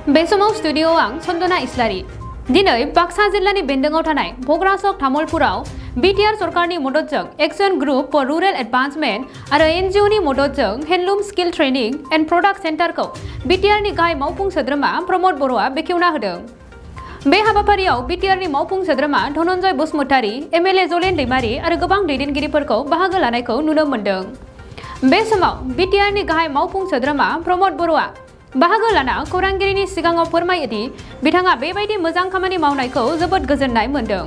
बे समाव स्टुडिय'आव आं सन्दना इस्लारि। दिनै बाक्सा जिल्लानि बेन्दोङाव थानाय भग्रासक तामुलपुराव BTR सरकारनि मददजों एक्शन ग्रुप फर रुरेल एडभान्समेन्ट आरो NGOनि मददजों handloom skill training and product सेन्टारखौ BTRनि गाहाय मावफुं सोद्रोमा प्रमद बर'आ बेखेवना होदों। बे हाबाफारियाव BTRनि मावफुं सोद्रोमा धनन्जय बसुमतारी, MLA जलेन दैमारि आरो गोबां दैदेनगिरिफोरखौ बाहागो लानायखौ नुनो मोन्दों। बे समाव BTRनि गाहाय मावफुं सोद्रोमा प्रमद बर'आ बाहागो लाना खौरांगिरिनि सिगाङाव फोरमायो दि बिथाङा बेबायदि मोजां खामानि मावनायखौ जोबोद गोजोननाय मोन्दों।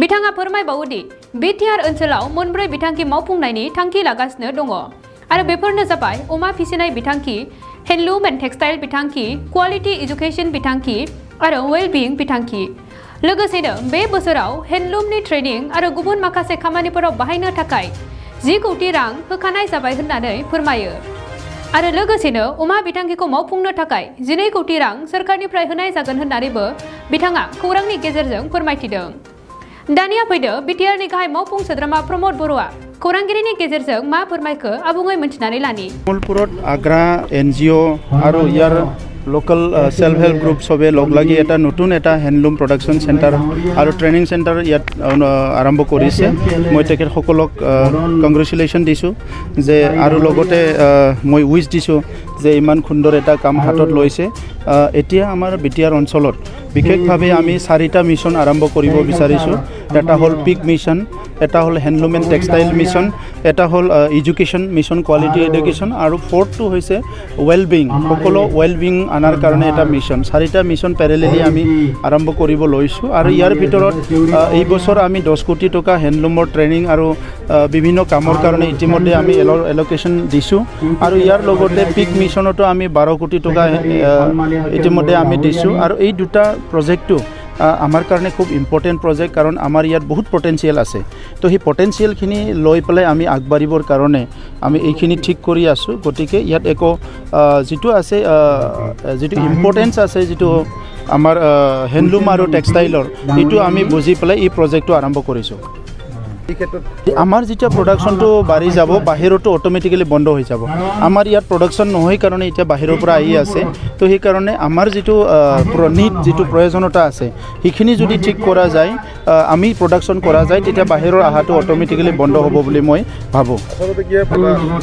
बिथाङा फोरमायबावो दि BTR ओनसोलाव मोनब्रै बिथांखि मावफुंनायनि थांखि लागासिनो दङ आरो बेफोरनो जाबाय अमा फिसिनाय बिथांखि, हेन्डलुम एन्ड टेक्सटाइल बिथांखि, क्वालिटी एजुकेशन बिथांखि आरो वेलबिंग बिथांखि। लोगोसेनो बे बोसोराव हेन्डलुमनि ट्रेनिं आरो गुबुन माखासे खामानिफोराव बाहायनो थाखाय 10 कोटी रां होखानाय जाबाय होननानै फोरमायो। आरो लोगोसेनो अमा बिथांखिखौ मावफुंनो थाखाय 12 कोटी रां सोरखारनिफ्राय होनाय जागोन होननानैबो बिथाङा खौरांनि गेजेरजों फोरमायथिदों। दानिया फैदो BTRनि गाहाय मावफुं सोद्रोमा प्रमद बर'आ खौरांगिरिनि गेजेरजों मा फोरमायखो आबुङै मिथिनानै लानि। तामुलपुरत आग्रा NGO आरो यार लोकल सेल्फ हेल्प ग्रुप सबे लग লাগি এটা নতুন এটা হ্যান্ডলুম প্ৰডাকশ্যন চেণ্টাৰ আৰু ট্ৰেইনিং চেণ্টাৰ ইয়াত আৰম্ভ কৰিছে। মই তেখেতসকলক কংগ্ৰেচুলেশ্যন দিছোঁ যে আৰু লগতে মই উইচ দিছোঁ যে ইমান সুন্দৰ এটা কাম হাতত লৈছে। এতিয়া আমাৰ BTR অঞ্চলত বিশেষভাৱে আমি 4টা মিছন আৰম্ভ কৰিব বিচাৰিছোঁ। এটা হ'ল পিক মিছন, এটা হ'ল হেণ্ডলুম এণ্ড টেক্সটাইল মিছন, এটা হ'ল এডুকেশ্যন মিছন, কোৱালিটি এডুকেশ্যন আৰু 4টো হৈছে ৱেলবিং। সকলো ৱেলবিং আনাৰ কাৰণে এটা মিছন। 4টা মিছন পেৰেলেলি আমি আৰম্ভ কৰিব লৈছোঁ আৰু ইয়াৰ ভিতৰত এই বছৰ আমি 10 কোটি টকা হেণ্ডলুমৰ ট্ৰেইনিং আৰু বিভিন্ন কামৰ কাৰণে ইতিমধ্যে আমি এল'কেশ্যন দিছোঁ আৰু ইয়াৰ লগতে পিক মিছনতো আমি 12 কোটি টকা ইতিমধ্যে আমি দিছোঁ। আৰু এই দুটা প্ৰজেক্টটো আমাৰ কাৰণে খুব ইম্পৰ্টেণ্ট প্ৰজেক্ট, কাৰণ আমাৰ ইয়াত বহুত পটেঞ্চিয়েল আছে। তো সেই পটেঞ্চিয়েলখিনি লৈ পেলাই আমি আগবাঢ়িবৰ কাৰণে আমি এইখিনি ঠিক কৰি আছোঁ। গতিকে ইয়াত একো যিটো আছে যিটো ইম্পৰ্টেঞ্চ আছে যিটো আমাৰ হেণ্ডলুম আৰু টেক্সটাইলৰ, এইটো আমি বুজি পেলাই এই প্ৰজেক্টটো আৰম্ভ কৰিছোঁ। আমাৰ যেতিয়া প্ৰডাকশ্যনটো বাঢ়ি যাব, বাহিৰতো অট'মেটিকেলি বন্ধ হৈ যাব। আমাৰ ইয়াত প্ৰডাকশ্যন নহয় কাৰণে এতিয়া বাহিৰৰ পৰা আহি আছে। তো সেইকাৰণে আমাৰ যিটো যিটো প্ৰয়োজনীয়তা আছে সেইখিনি যদি ঠিক কৰা যায়, আমি প্ৰডাকশ্যন কৰা যায়, তেতিয়া বাহিৰৰ অহাটো অট'মেটিকেলি বন্ধ হ'ব বুলি মই ভাবোঁ।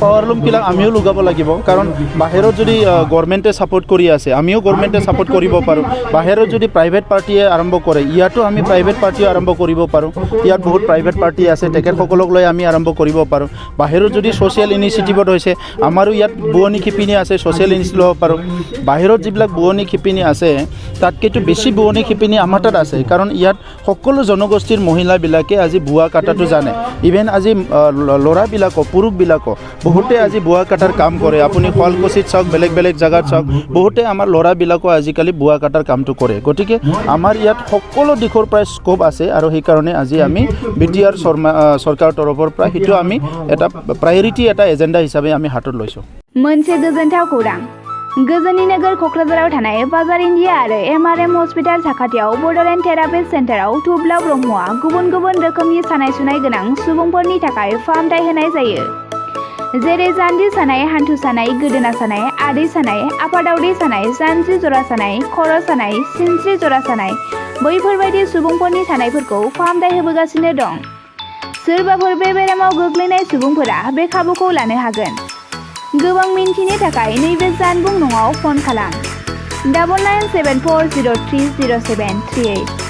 পাৱাৰলুমবিলাক আমিও লগাব লাগিব, কাৰণ বাহিৰত যদি গভৰ্ণমেণ্টে ছাপোৰ্ট কৰি আছে, আমিও গভৰ্ণমেণ্টে ছাপোৰ্ট কৰিব পাৰোঁ। বাহিৰত যদি প্ৰাইভেট পাৰ্টিয়ে আৰম্ভ কৰে, ইয়াতো আমি প্ৰাইভেট পাৰ্টিও আৰম্ভ কৰিব পাৰোঁ। ইয়াত বহুত প্ৰাইভেট পাৰ্টি আছে, তেখেতসকলক লৈ আমি আৰম্ভ কৰিব পাৰোঁ। বাহিৰত যদি ছ'চিয়েল ইনিচিয়েটিভত হৈছে, আমাৰো ইয়াত বোৱনী শিপিনী আছে, ছ'চিয়েল ইনিচিয়েটিভ ল'ব পাৰোঁ। বাহিৰত যিবিলাক বোৱনী শিপিনী আছে তাতকৈতো বেছি বোৱনী শিপিনী আমাৰ তাত আছে, কাৰণ ইয়াত সকলো জনগোষ্ঠীৰ মহিলাবিলাকে আজি বোৱা কটাটো জানে। ইভেন আজি ল'ৰাবিলাকো, পুৰুষবিলাকো বহুতে আজি বোৱা কটাৰ কাম কৰে। আপুনি শুৱালকুছিত চাওক, বেলেগ বেলেগ জেগাত চাওক, বহুতে আমাৰ ল'ৰাবিলাকো আজিকালি বোৱা কটাৰ কামটো কৰে। গতিকে আমাৰ ইয়াত সকলো দিশৰ পৰাই স্ক'প আছে আৰু সেইকাৰণে আজি আমি BTR सरकार तरफर পৰা हितु आमी एटा प्रायोरिटी एटा एजेंडा हिसाबै आमी हातत लैसो। मोनसे गोजोनथाव खौरां। गोजोननि नोगोर क'क्राझाराव थानाय बाजार इन्डिया आरो MRM हस्पिटाल साखाथियाव बड'लेण्ड थेरापिस्ट सेन्टाराव थुब्ला ब्रह्मआ गुबुन गुबुन रोखोमनि सानाय सुनाय गोनां सुबुंफोरनि थाखाय फाहामथाय होनाय जायो। जेरै जान्जि सानाय, हान्थु सानाय, गोदोना सानाय, आदै सानाय, आफादावदै सानाय, जानजि जरा सानाय, खर' सानाय, सिनस्रि जरा सानाय, बैफोरबायदि सुबुंफोरनि सानायफोरखौ फाहामथाय होबोगासिनो दं। सोरबाफोर बे बेरामाव गोग्लैनाय सुबुंफोरा बे खाबुखौ लानो हागोन। गोबां मिन्थिनो थाखाय नैबे जानबुं नङाव फन खालाम 9974030738।